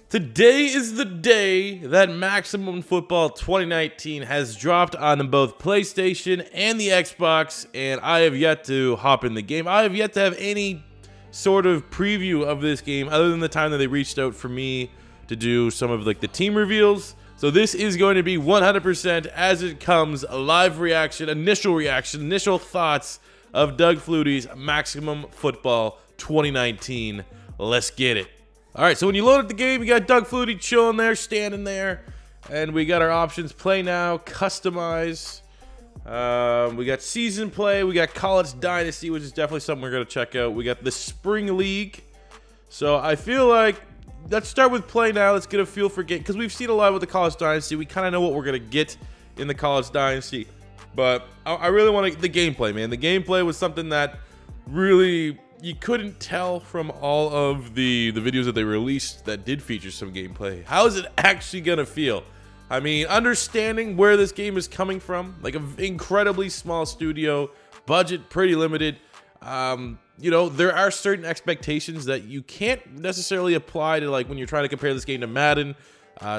Today is the day that Maximum Football 2019 has dropped on both PlayStation and the Xbox, and I have yet to hop in the game. I have yet to have any sort of preview of this game other than the time that they reached out for me to do some of like the team reveals. So this is going to be 100% as it comes, a live reaction, initial thoughts of Doug Flutie's Maximum Football 2019. Let's get it. All right, so when you load up the game, you got Doug Flutie chilling there, standing there, and we got our options: play now, customize. We got season play, we got college dynasty, which is definitely something we're gonna check out. We got the spring league. So I feel like let's start with play now. Let's get a feel for game, because we've seen a lot with the college dynasty. We kind of know what we're gonna get in the college dynasty, but I really want the gameplay, man. The gameplay was something that really you couldn't tell from all of the videos that they released that did feature some gameplay. How is it actually gonna feel? I mean, understanding where this game is coming from, like an incredibly small studio, budget pretty limited. You know, there are certain expectations that you can't necessarily apply to, like when you're trying to compare this game to Madden.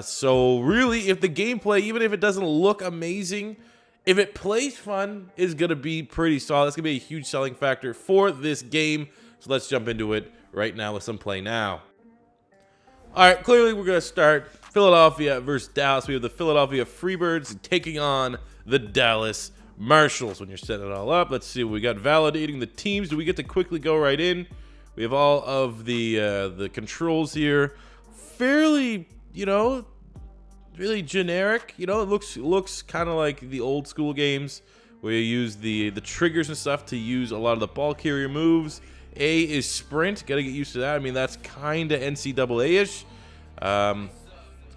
So really, if the gameplay, even if it doesn't look amazing, if it plays fun, is going to be pretty solid. That's going to be a huge selling factor for this game. So let's jump into it right now with some play now. All right, clearly we're going to start Philadelphia versus Dallas. We have the Philadelphia Freebirds taking on the Dallas Marshalls. When you're setting it all up, let's see what we got. Validating the teams. Do we get to quickly go right in? We have all of the controls here. Fairly, you know, really generic. You know, it looks kind of like the old school games where you use the triggers and stuff to use a lot of the ball carrier moves. A is sprint. Got to get used to that. I mean, that's kind of NCAA-ish. I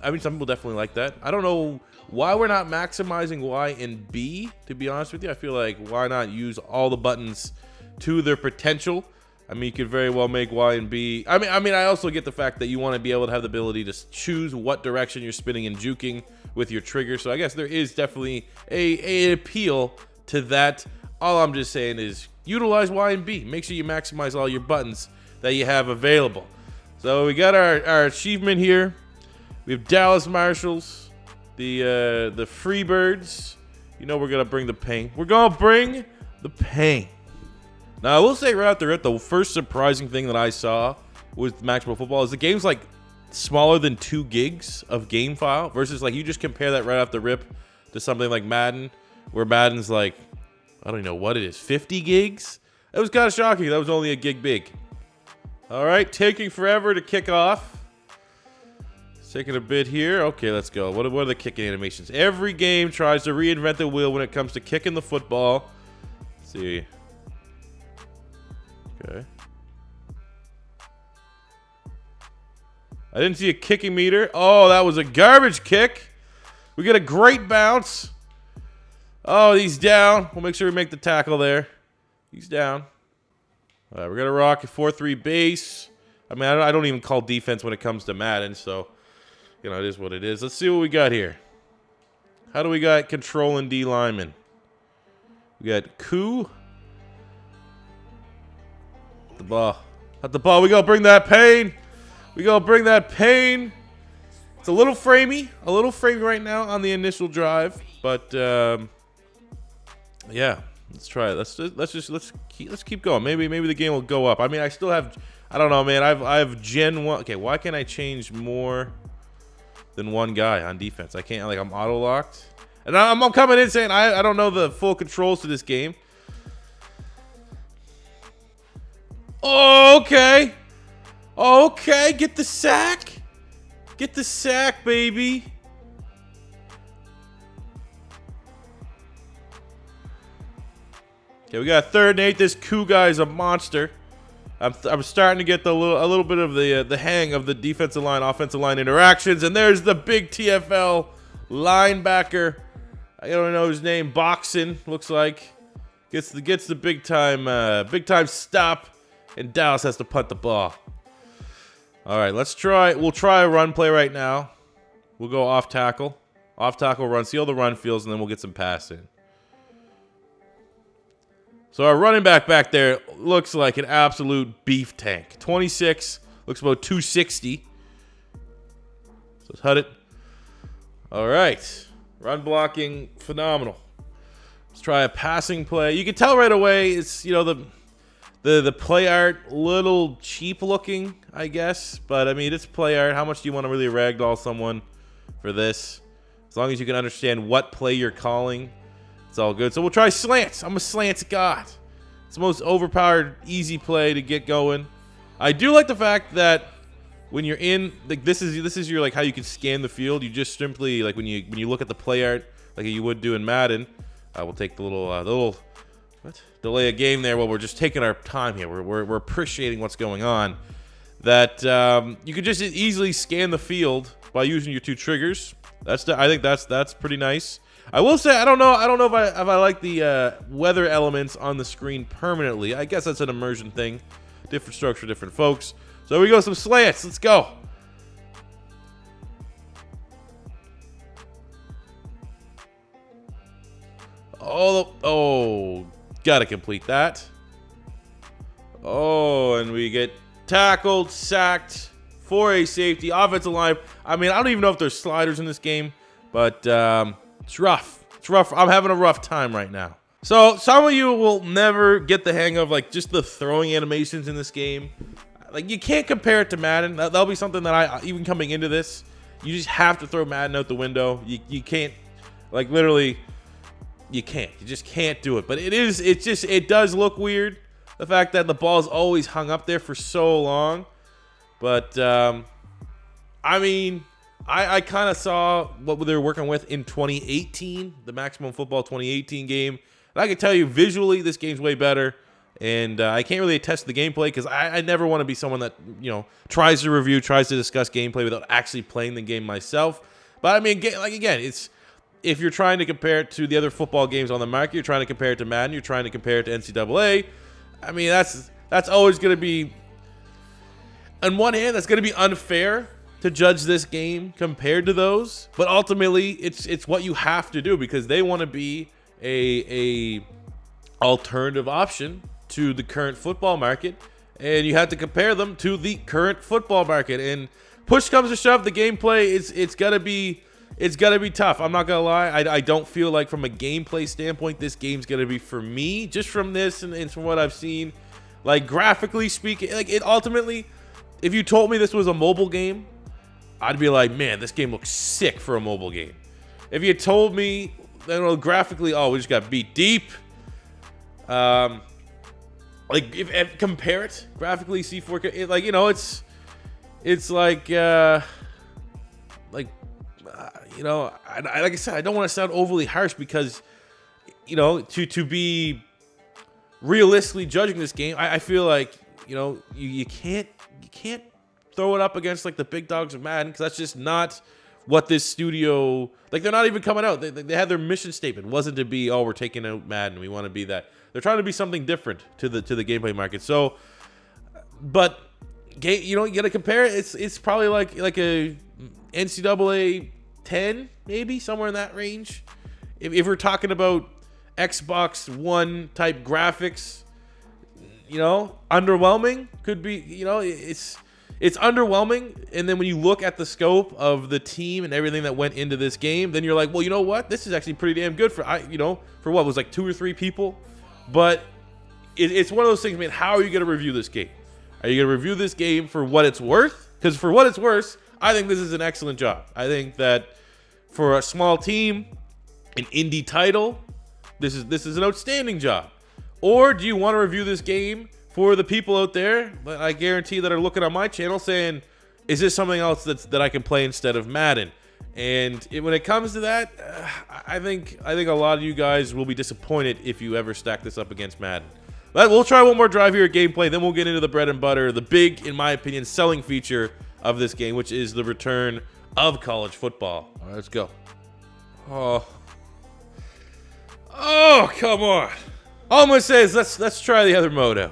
mean, some people definitely like that. I don't know why we're not maximizing Y and B, to be honest with you. I feel like why not use all the buttons to their potential? I mean, you could very well make Y and B. I mean, I also get the fact that you want to be able to have the ability to choose what direction you're spinning and juking with your trigger. So I guess there is definitely a appeal to that. All I'm just saying is utilize Y and B. Make sure you maximize all your buttons that you have available. So we got our achievement here. We have Dallas Marshalls, the Freebirds. You know we're gonna bring the pain. We're gonna bring the pain. Now, I will say right out the rip, the first surprising thing that I saw with Maximum Football is the game's like smaller than 2 gigs of game file versus like you just compare that right off the rip to something like Madden, where Madden's like, I don't even know what it is, 50 gigs? It was kind of shocking. That was only a gig big. All right, taking forever to kick off. It's taking a bit here. Okay, let's go. What are the kicking animations? Every game tries to reinvent the wheel when it comes to kicking the football. Let's see. Okay. I didn't see a kicking meter. Oh, that was a garbage kick. We get a great bounce. Oh, he's down. We'll make sure we make the tackle there. He's down. All right, we're going to rock a 4-3 base. I mean, I don't even call defense when it comes to Madden, so, you know, it is what it is. Let's see what we got here. How do we got control and D lineman? We got coup. The ball. At the ball. We gotta bring that pain. We gotta bring that pain. It's a little framey right now on the initial drive, but yeah, let's try it. Let's keep going. Maybe the game will go up. I mean, I still have, I don't know, man. I have Gen 1. Okay, why can't I change more than one guy on defense? I can't. Like, I'm auto locked, and I'm coming in saying I don't know the full controls to this game. Okay. Okay, get the sack. Get the sack, baby. Okay, we got 3rd and 8. This coup guy is a monster. I'm starting to get a little bit of the hang of the defensive line, offensive line interactions, and there's the big TFL linebacker. I don't know his name. Boxing looks like gets the big time stop. And Dallas has to punt the ball. All right, let's try. We'll try a run play right now. We'll go off tackle. Off tackle run. See how the run feels, and then we'll get some pass in. So our running back there looks like an absolute beef tank. 26, looks about 260. let's hut it. All right. Run blocking, phenomenal. Let's try a passing play. You can tell right away it's, you know, the play art, little cheap looking, I guess. But, I mean, it's play art. How much do you want to really ragdoll someone for this? As long as you can understand what play you're calling, it's all good. So we'll try slants. I'm a slants god. It's the most overpowered, easy play to get going. I do like the fact that when you're in, like, this is your, like, how you can scan the field. You just simply, like, when you look at the play art, like you would do in Madden. We'll take the little delay a game there while we're just taking our time here. We're appreciating what's going on. That you could just easily scan the field by using your two triggers. I think that's pretty nice. I will say I don't know if I like the weather elements on the screen permanently. I guess that's an immersion thing. Different strokes for different folks. So here we go, some slants. Let's go. Oh, gotta complete that. Oh, and we get tackled, sacked for a safety, offensive line. I mean, I don't even know if there's sliders in this game, but it's rough. It's rough. I'm having a rough time right now. So some of you will never get the hang of, like, just the throwing animations in this game. Like, you can't compare it to Madden. That'll be something that even coming into this, you just have to throw Madden out the window. You can't, like, literally, you can't. You just can't do it. But it does look weird. The fact that the ball's always hung up there for so long. But, I mean, I kind of saw what they were working with in 2018, the Maximum Football 2018 game. And I can tell you, visually, this game's way better. And I can't really attest to the gameplay because I never want to be someone that, you know, tries to discuss gameplay without actually playing the game myself. But, I mean, like, again, it's, if you're trying to compare it to the other football games on the market, you're trying to compare it to Madden, you're trying to compare it to NCAA. I mean, that's always going to be, on one hand, that's going to be unfair to judge this game compared to those. But ultimately, it's what you have to do because they want to be a alternative option to the current football market, and you have to compare them to the current football market. And push comes to shove, the gameplay it's gotta be tough. I'm not gonna lie. I don't feel like from a gameplay standpoint this game's gonna be for me, just from this and from what I've seen. Like, graphically speaking, like, it ultimately, if you told me this was a mobile game, I'd be like, man, this game looks sick for a mobile game. If you told me, you know, graphically, oh, we just got beat deep. Like, if compare it graphically, C4, like, you know, it's like, you know, like I said, I don't want to sound overly harsh because, you know, to be realistically judging this game, I feel like, you know, you can't throw it up against, like, the big dogs of Madden, because that's just not what this studio, like, they're not even coming out. They had their mission statement wasn't to be, oh, we're taking out Madden, we want to be that. They're trying to be something different to the gameplay market. So, but you know, you gotta compare it. It's probably like a NCAA 10, maybe somewhere in that range. If we're talking about Xbox One type graphics, you know, underwhelming could be. You know, it's underwhelming. And then when you look at the scope of the team and everything that went into this game, then you're like, well, you know what? This is actually pretty damn good for for what was like 2 or 3 people. But it's one of those things, man. How are you going to review this game? Are you going to review this game for what it's worth? Because for what it's worth, I think this is an excellent job. I think that for a small team, an indie title, this is an outstanding job. Or do you want to review this game for the people out there that I guarantee that are looking on my channel saying, is this something else that I can play instead of Madden? And when it comes to that, I think a lot of you guys will be disappointed if you ever stack this up against Madden. But we'll try one more drive here at gameplay, then we'll get into the bread and butter, the big, in my opinion, selling feature of this game, which is the return of college football. All right, let's go. Oh, come on. All I'm going to say is let's try the other mode out.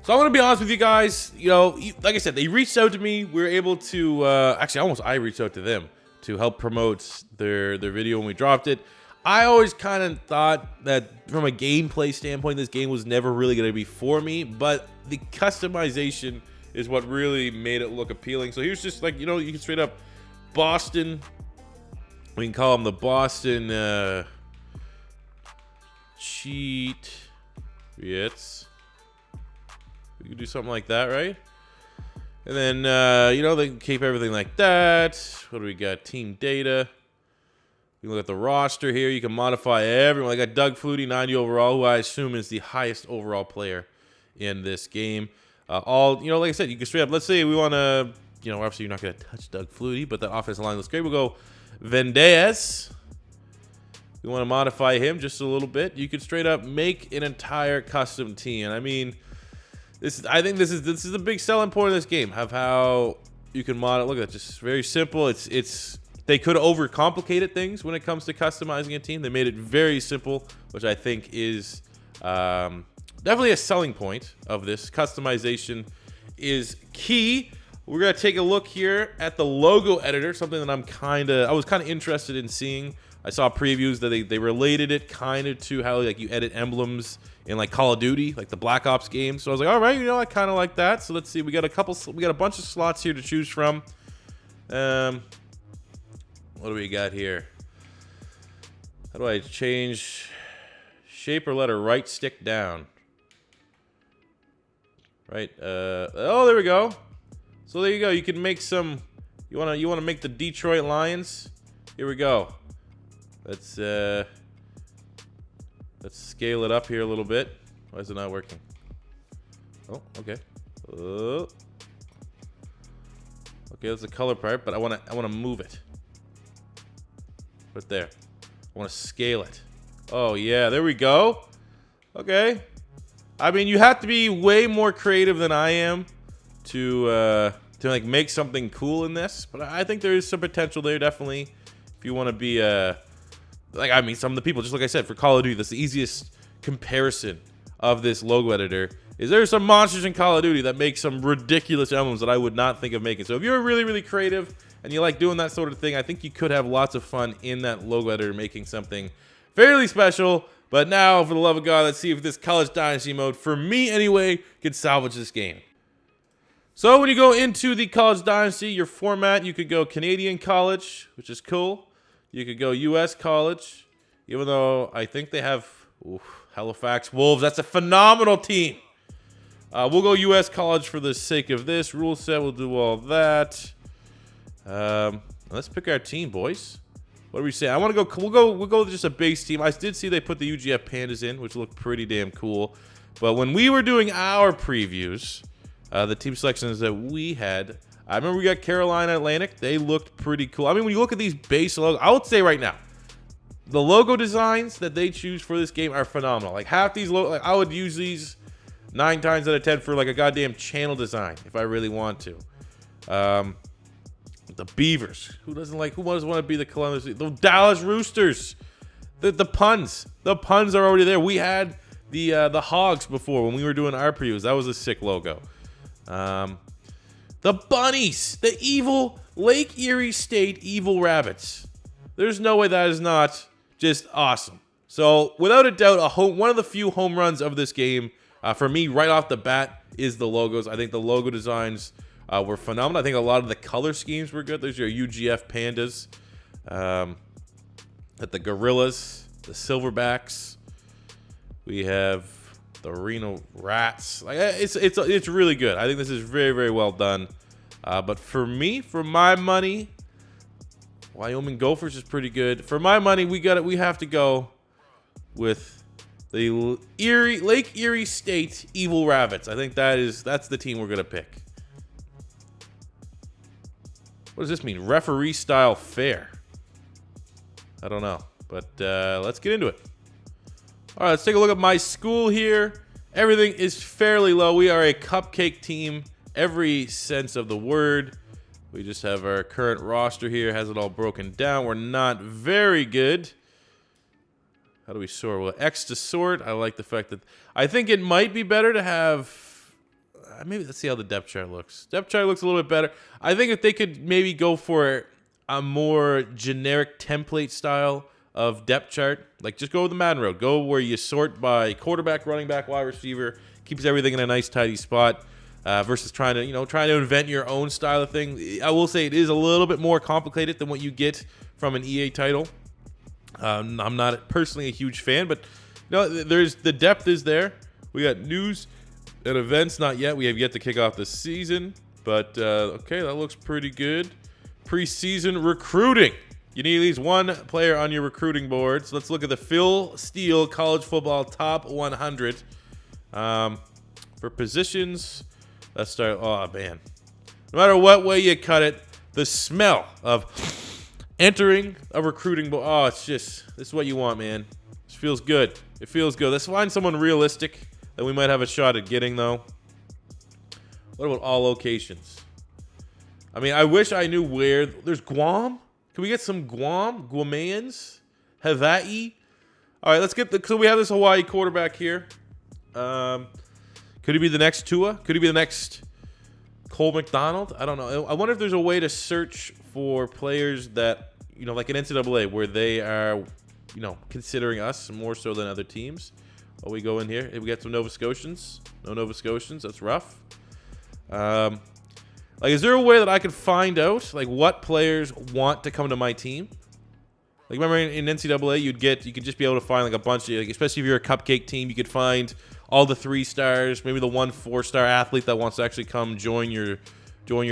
So I'm going to be honest with you guys. You know, like I said, they reached out to me. We were able to, actually, I reached out to them to help promote their video when we dropped it. I always kind of thought that from a gameplay standpoint, this game was never really going to be for me. But the customization is what really made it look appealing. So here's just like, you know, you can straight up Boston. We can call them the Boston Cheat. It's. We could do something like that, right? And then, you know, they can keep everything like that. What do we got? Team data. You can look at the roster here. You can modify everyone. I got Doug Flutie, 90 overall, who I assume is the highest overall player in this game. All, you know, like I said, you can straight up, let's say we want to, you know, obviously you're not going to touch Doug Flutie, but the offensive line looks great. We'll go Vendeas. We want to modify him just a little bit. You could straight up make an entire custom team. And I mean, I think this is the big selling point of this game, of how you can mod it. Look at that, just very simple. It's they could have overcomplicated things when it comes to customizing a team. They made it very simple, which I think is definitely a selling point of this. Customization is key. We're gonna take a look here at the logo editor, something that I was kind of interested in seeing. I saw previews that they related it kind of to how like you edit emblems in like Call of Duty, like the Black Ops games. So I was like, all right, you know, I kind of like that. So let's see, we got a bunch of slots here to choose from. What do we got here? How do I change shape or letter right stick down? Right. Oh, there we go. So there you go. You can make some. You wanna make the Detroit Lions. Here we go. Let's scale it up here a little bit. Why is it not working? Oh, okay. Okay, that's the color part, but I wanna move it. Right there. I wanna scale it. Oh yeah, there we go. Okay. I mean, you have to be way more creative than I am to like make something cool in this, but I think there is some potential there, definitely. If you want to be like, I mean, some of the people, just like I said, for Call of Duty, that's the easiest comparison of this logo editor. Is there some monsters in Call of Duty that make some ridiculous emblems that I would not think of making? So if you're really, really creative and you like doing that sort of thing, I think you could have lots of fun in that logo editor making something fairly special. But now, for the love of God, let's see if this College Dynasty mode, for me anyway, can salvage this game. So when you go into the College Dynasty, your format, you could go Canadian College, which is cool. You could go U.S. College, even though I think they have Halifax Wolves. That's a phenomenal team. We'll go U.S. College for the sake of this. Rule set, we'll do all that. Let's pick our team, boys. What do we say? I want to go. We'll go with just a base team. I did see they put the UGF Pandas in, which looked pretty damn cool. But when we were doing our previews, the team selections that we had, I remember we got Carolina Atlantic. They looked pretty cool. I mean, when you look at these base logos, I would say right now, the logo designs that they choose for this game are phenomenal. Like half these like I would use these 9 times out of 10 for like a goddamn channel design if I really want to. The Beavers. Who doesn't want to be the Columbus? The Dallas Roosters. The puns. The puns are already there. We had the Hogs before when we were doing our previews. That was a sick logo. The Bunnies. The evil Lake Erie State Evil Rabbits. There's no way that is not just awesome. So without a doubt, one of the few home runs of this game for me right off the bat is the logos. I think the logo designs were phenomenal. I think a lot of the color schemes were good. There's your UGF Pandas, at the Gorillas, the Silverbacks. We have the Reno Rats. Like it's really good. I think this is very, very well done. But for me, for my money, Wyoming Gophers is pretty good. For my money, we have to go with the Lake Erie State Evil Rabbits. I think that's the team we're gonna pick. What does this mean? Referee style fair. I don't know, but let's get into it. All right, let's take a look at my school here. Everything is fairly low. We are a cupcake team, every sense of the word. We just have our current roster here, has it all broken down. We're not very good. How do we sort? Well, X to sort. I like the fact that I think it might be better to have. Maybe let's see how the depth chart looks. Depth chart looks a little bit better. I think if they could maybe go for a more generic template style of depth chart, like just go with the Madden road. Go where you sort by quarterback, running back, wide receiver, keeps everything in a nice tidy spot. versus trying to invent your own style of thing. I will say it is a little bit more complicated than what you get from an EA title. I'm not personally a huge fan, but there's the depth is there. We got news and events, not yet. We have yet to kick off the season, but okay, that looks pretty good. Preseason recruiting. You need at least one player on your recruiting board. So let's look at the Phil Steele College Football Top 100. For positions, let's start. Oh, man. No matter what way you cut it, the smell of entering a recruiting board. Oh, this is what you want, man. This feels good. It feels good. Let's find someone realistic that we might have a shot at getting, though. What about all locations? I mean, I wish I knew where. There's Guam. Can we get some Guamans? Hawaii? All right, let's get so we have this Hawaii quarterback here. Could he be the next Tua? Could he be the next Cole McDonald? I don't know. I wonder if there's a way to search for players that, like an NCAA, where they are, considering us more so than other teams. We go in here. We got some Nova Scotians. No Nova Scotians. That's rough. Is there a way that I could find out, what players want to come to my team? Remember in NCAA, you could just be able to find, a bunch of, especially if you're a cupcake team, you could find all the 3 stars, maybe the 1 4-star athlete that wants to actually come join your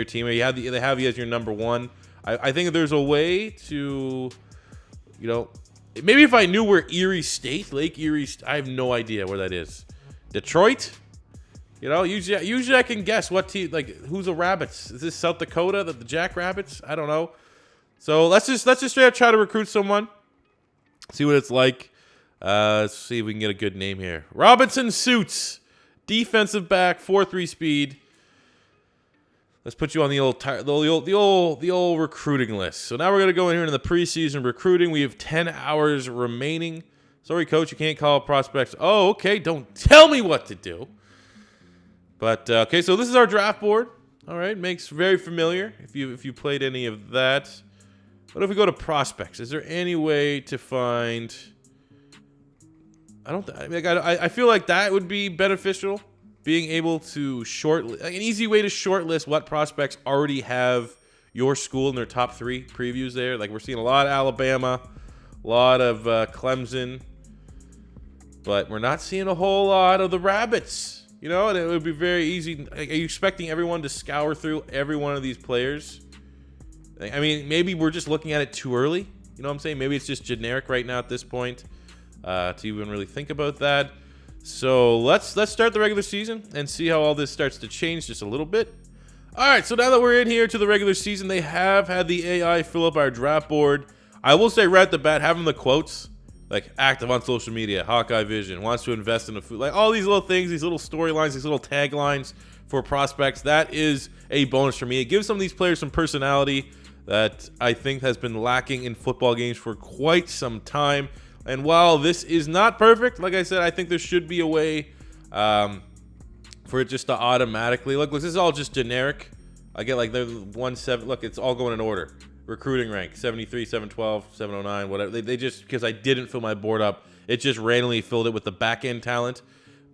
team. They have you as your number 1. I think there's a way to, maybe if I knew where Lake Erie, I have no idea where that is. Detroit? Usually I can guess what team, who's the Rabbits? Is this South Dakota, the Jackrabbits? I don't know. So let's just straight up try to recruit someone. See what it's like. Let's see if we can get a good name here. Robinson Suits, defensive back, 4.3 speed. Let's put you on the old recruiting list. So now we're gonna go in here into the preseason recruiting. We have 10 hours remaining. Sorry, coach, you can't call prospects. Oh, okay. Don't tell me what to do. But okay, so this is our draft board. All right, makes very familiar if you played any of that. What if we go to prospects? Is there any way to find? I feel like that would be beneficial. Being able to an easy way to shortlist what prospects already have your school in their top 3 previews there. We're seeing a lot of Alabama, a lot of Clemson, but we're not seeing a whole lot of the Rabbits. And it would be very easy. Are you expecting everyone to scour through every one of these players? I mean, maybe we're just looking at it too early. You know what I'm saying? Maybe it's just generic right now at this point to even really think about that. So let's start the regular season and see how all this starts to change just a little bit. All right, so now that we're in here to the regular season, they have had the AI fill up our draft board. I will say right at the bat, having the quotes, active on social media, Hawkeye Vision, wants to invest in the food, all these little things, these little storylines, these little taglines for prospects, that is a bonus for me. It gives some of these players some personality that I think has been lacking in football games for quite some time. And while this is not perfect, like I said, I think there should be a way for it just to automatically look. This is all just generic. I get the 1-7. Look, it's all going in order. Recruiting rank 73, 712, 709, whatever. They just, because I didn't fill my board up, it just randomly filled it with the back end talent.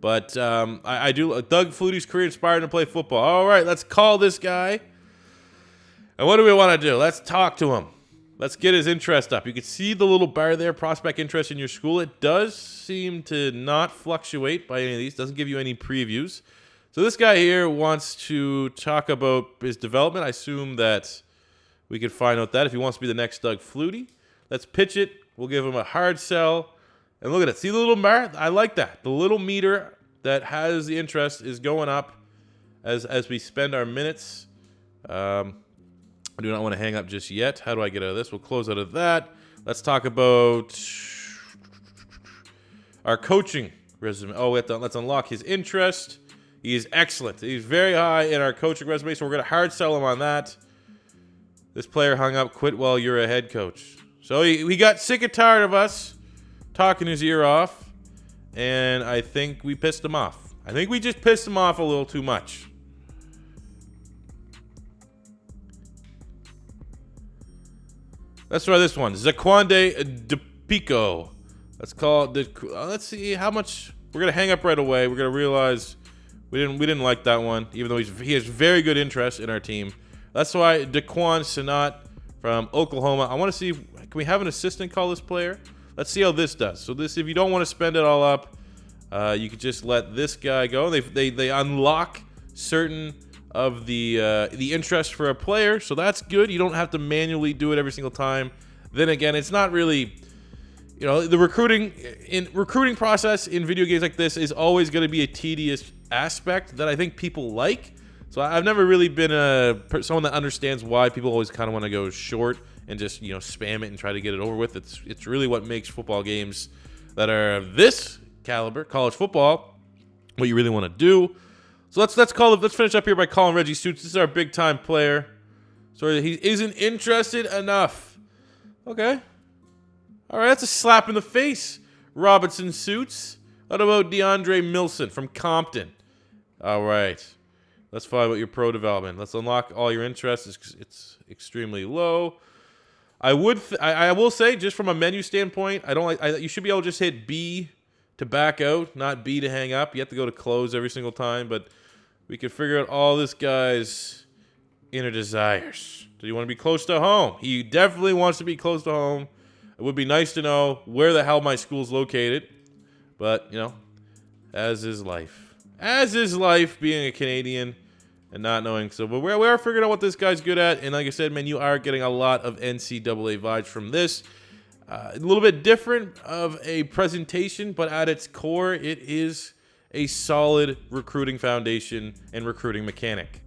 But I do. Doug Flutie's career inspired him to play football. All right, let's call this guy. And what do we want to do? Let's talk to him. Let's get his interest up. You can see the little bar there, prospect interest in your school. It does seem to not fluctuate by any of these. Doesn't give you any previews. So this guy here wants to talk about his development. I assume that we could find out that if he wants to be the next Doug Flutie. Let's pitch it. We'll give him a hard sell. And look at it. See the little bar? I like that. The little meter that has the interest is going up as we spend our minutes. I do not want to hang up just yet. How do I get out of this? We'll close out of that. Let's talk about our coaching resume. Oh, let's unlock his interest. He is excellent. He's very high in our coaching resume, so we're going to hard sell him on that. This player hung up, quit while you're a head coach. So he got sick and tired of us talking his ear off, and I think we pissed him off. I think we just pissed him off a little too much. Let's try this one. Zaquande DePico. Let's call it. Let's see how much. We're going to hang up right away. We're going to realize We didn't like that one, even though he has very good interest in our team. That's why Daquan Sinat from Oklahoma. I want to see, can we have an assistant call this player? Let's see how this does. So this, if you don't want to spend it all up, you could just let this guy go. They unlock certain of the interest for a player, so that's good. You don't have to manually do it every single time. Then again, it's not really, you know, the recruiting process in video games like this is always going to be a tedious aspect that I think people like. So I've never really been someone that understands why people always kind of want to go short and just, you know, spam it and try to get it over with. It's really what makes football games that are of this caliber, college football, what you really want to do. So let's finish up here by calling Reggie Suits. This is our big time player. Sorry, he isn't interested enough. Okay. All right, that's a slap in the face, Robinson Suits. What about DeAndre Milson from Compton? All right. Let's find out your pro development. Let's unlock all your interests. It's extremely low. I will say, just from a menu standpoint, you should be able to just hit B to back out, not B to hang up. You have to go to close every single time, but we can figure out all this guy's inner desires. Do you want to be close to home? He definitely wants to be close to home. It would be nice to know where the hell my school's located, but, you know, as is life. As is life, being a Canadian and not knowing. So, but we are figuring out what this guy's good at. And like I said, man, you are getting a lot of NCAA vibes from this. A little bit different of a presentation, but at its core, it is a solid recruiting foundation and recruiting mechanic.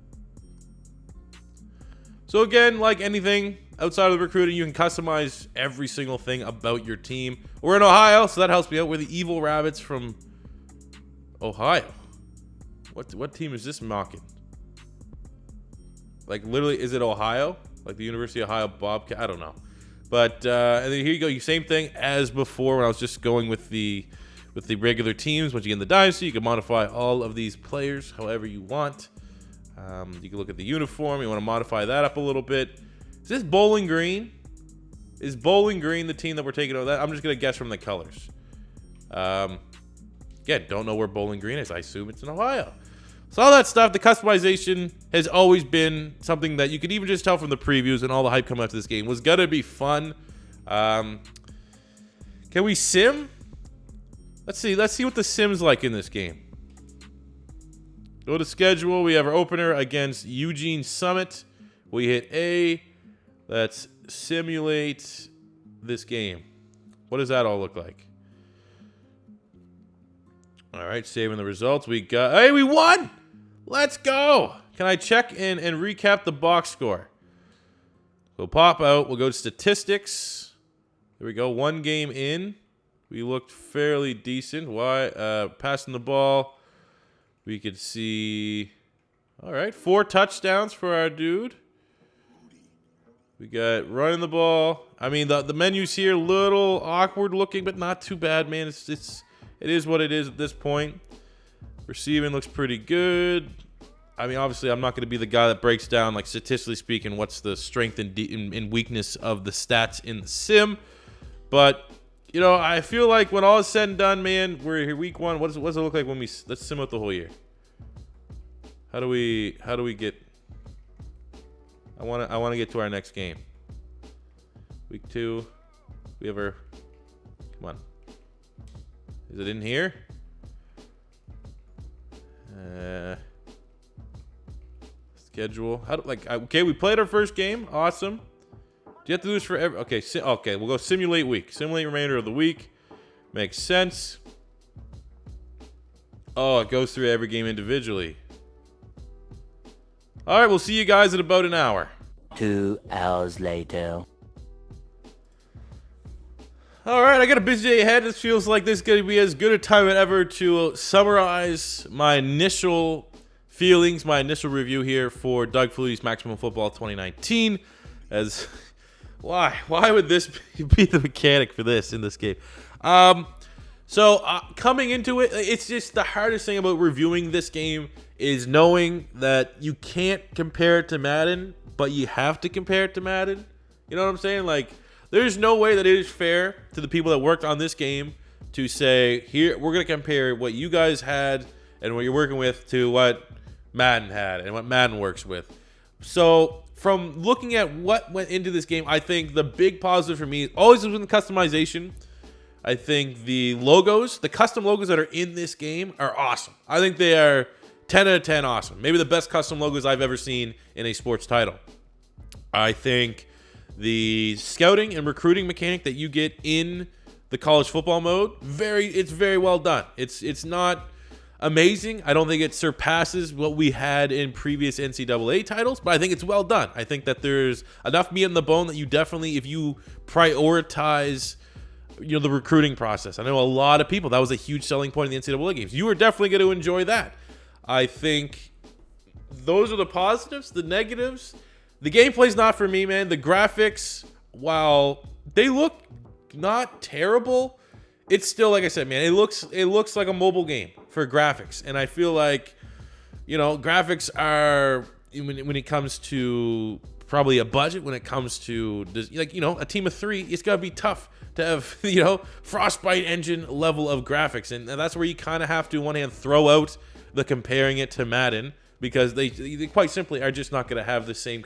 So again, like anything outside of the recruiting, you can customize every single thing about your team. We're in Ohio, so that helps me out. We're the Evil Rabbits from Ohio. What team is this mocking? Like, literally, is it Ohio? Like the University of Ohio Bobcat? I don't know. But and then here you go. Same thing as before when I was just going with the regular teams. Once you get in the dynasty, you can modify all of these players however you want. You can look at the uniform. You want to modify that up a little bit. Is this Bowling Green? Is Bowling Green the team that we're taking over? That I'm just gonna guess from the colors. Again, don't know where Bowling Green is. I assume it's in Ohio. So all that stuff, the customization has always been something that you could even just tell from the previews and all the hype coming after this game was gonna be fun. Can we sim? Let's see what the sim's like in this game. Go to schedule. We have our opener against Eugene Summit. We hit A. Let's simulate this game. What does that all look like? All right, saving the results. Hey, we won! Let's go! Can I check in and recap the box score? We'll pop out. We'll go to statistics. There we go. One game in. We looked fairly decent. Passing the ball. We could see, all right, 4 touchdowns for our dude. We got running the ball. I mean, the menus here, little awkward looking, but not too bad, man. It is what it is at this point. Receiving looks pretty good. I mean, obviously, I'm not going to be the guy that breaks down, like, statistically speaking, what's the strength and weakness of the stats in the sim. But, you know, I feel like when all is said and done, man, we're here week 1. What does it look like when let's sim out the whole year? How do we get? I want to get to our next game. Week 2. We have our. Come on. Is it in here? Schedule. Okay, we played our first game. Awesome. Do you have to do this for every? Okay. Okay. We'll go simulate week. Simulate remainder of the week. Makes sense. Oh, it goes through every game individually. All right. We'll see you guys in about an hour. 2 hours later. All right, I got a busy day ahead. This feels like this is going to be as good a time as ever to summarize my initial feelings, my initial review here for Doug Flutie's Maximum Football 2019. Why would this be the mechanic for this in this game? Coming into it, it's just the hardest thing about reviewing this game is knowing that you can't compare it to Madden, but you have to compare it to Madden. You know what I'm saying? Like, there's no way that it is fair to the people that worked on this game to say, here, we're going to compare what you guys had and what you're working with to what Madden had and what Madden works with. So from looking at what went into this game, I think the big positive for me always has been the customization. I think the logos, the custom logos that are in this game are awesome. I think they are 10 out of 10 awesome. Maybe the best custom logos I've ever seen in a sports title. I think the scouting and recruiting mechanic that you get in the college football mode, it's very well done. It's not amazing. I don't think it surpasses what we had in previous NCAA titles, but I think it's well done. I think that there's enough meat on the bone that you definitely, if you prioritize, the recruiting process. I know a lot of people, that was a huge selling point in the NCAA games. You are definitely going to enjoy that. I think those are the positives. The negatives, the gameplay's not for me, man. The graphics, while they look not terrible, it's still, like I said, man, it looks like a mobile game for graphics. And I feel like, graphics are, when it comes to probably a budget, when it comes to, a team of 3, it's got to be tough to have, Frostbite engine level of graphics. And that's where you kind of have to, on one hand, throw out the comparing it to Madden, because they quite simply are just not going to have the same,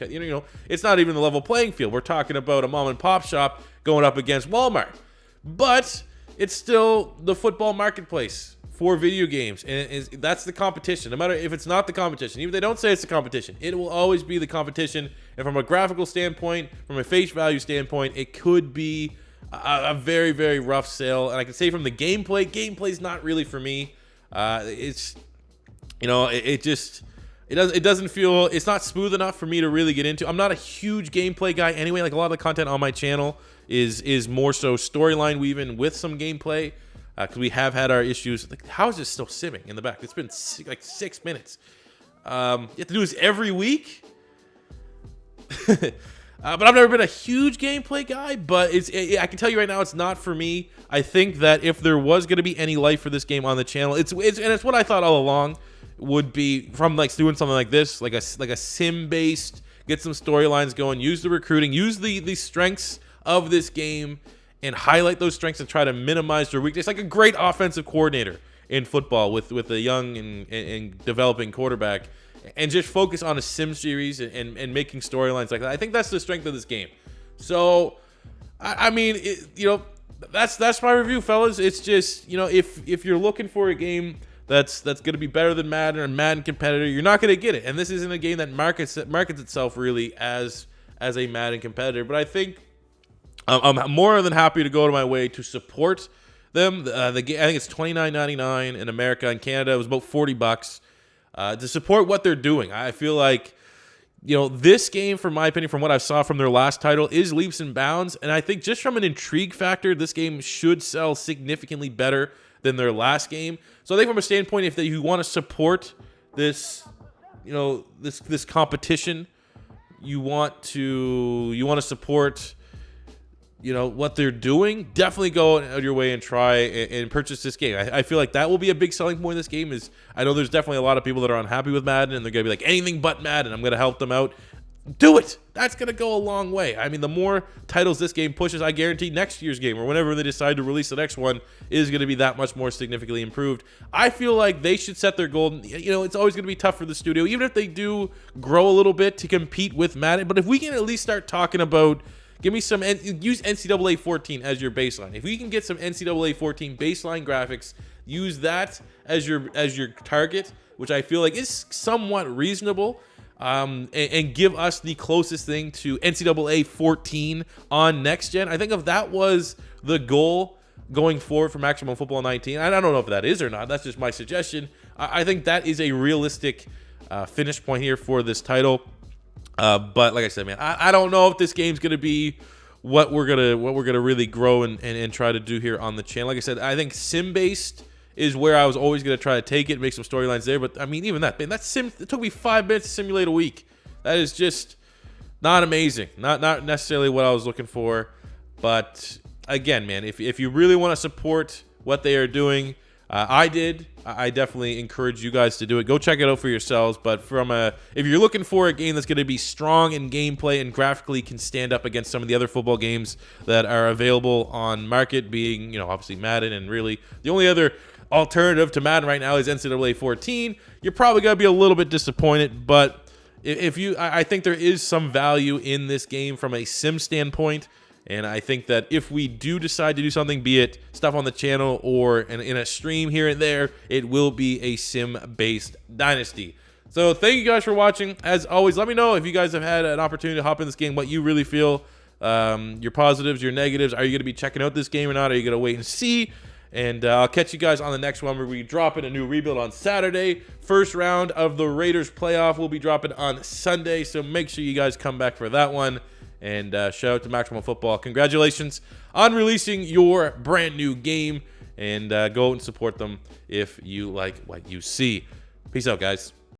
it's not even the level playing field. We're talking about a mom and pop shop going up against Walmart. But it's still the football marketplace for video games, and that's the competition. No matter if it's not the competition, even if they don't say it's the competition, it will always be the competition. And from a graphical standpoint, from a face value standpoint, it could be a very, very rough sale. And I can say from the gameplay's not really for me. It's, it doesn't feel, it's not smooth enough for me to really get into. I'm not a huge gameplay guy anyway. Like, a lot of the content on my channel is more so storyline weaving with some gameplay, because we have had our issues. Like, how is this still simming in the back? It's been like 6 minutes. You have to do this every week. But I've never been a huge gameplay guy, but I can tell you right now, it's not for me. I think that if there was going to be any life for this game on the channel, it's what I thought all along would be, from like doing something like this, like a sim based, get some storylines going, use the recruiting, use the strengths of this game, and highlight those strengths and try to minimize their weakness, like a great offensive coordinator in football with a young and developing quarterback, and just focus on a sim series and making storylines like that. I think that's the strength of this game. So, I mean, that's my review, fellas. It's just, if you're looking for a game that's going to be better than Madden or Madden competitor, you're not going to get it. And this isn't a game that markets itself really as a Madden competitor. But I think I'm more than happy to go to my way to support them. The game, I think it's $29.99 in America. In Canada, it was about $40 to support what they're doing. I feel like, this game, from my opinion, from what I saw from their last title, is leaps and bounds. And I think just from an intrigue factor, this game should sell significantly better than their last game. So I think from a standpoint, if you want to support this, this competition, you want to support, what they're doing, definitely go out of your way and try and purchase this game. I feel like that will be a big selling point of this game. Is I know there's definitely a lot of people that are unhappy with Madden, and they're going to be like, anything but Madden, I'm going to help them out. Do it. That's going to go a long way. I mean, the more titles this game pushes, I guarantee next year's game, or whenever they decide to release the next one, is going to be that much more significantly improved. I feel like they should set their goal. It's always going to be tough for the studio, even if they do grow a little bit, to compete with Madden. But if we can at least start talking about, use NCAA 14 as your baseline. If we can get some NCAA 14 baseline graphics, use that as your target, which I feel like is somewhat reasonable. And give us the closest thing to NCAA 14 on next gen. I think if that was the goal going forward for Maximum Football 19, I don't know if that is or not. That's just my suggestion. I think that is a realistic finish point here for this title. But like I said, man, I don't know if this game's gonna be what we're gonna really grow and try to do here on the channel. Like I said, I think sim based is where I was always going to try to take it, make some storylines there. But, I mean, even that, man, it took me 5 minutes to simulate a week. That is just not amazing. Not necessarily what I was looking for. But, again, man, if you really want to support what they are doing, I did. I definitely encourage you guys to do it. Go check it out for yourselves. But if you're looking for a game that's going to be strong in gameplay and graphically can stand up against some of the other football games that are available on market, being, obviously Madden, and really the only other alternative to Madden right now is NCAA 14, you're probably going to be a little bit disappointed. But I think there is some value in this game from a sim standpoint. And I think that if we do decide to do something, be it stuff on the channel or in a stream here and there, it will be a sim-based Dynasty. So thank you guys for watching. As always, let me know if you guys have had an opportunity to hop in this game, what you really feel, your positives, your negatives. Are you going to be checking out this game or not? Are you going to wait and see? And I'll catch you guys on the next one where we drop in a new rebuild on Saturday. First round of the Raiders playoff will be dropping on Sunday, so make sure you guys come back for that one. And shout out to Maximum Football. Congratulations on releasing your brand new game. And go out and support them if you like what you see. Peace out, guys.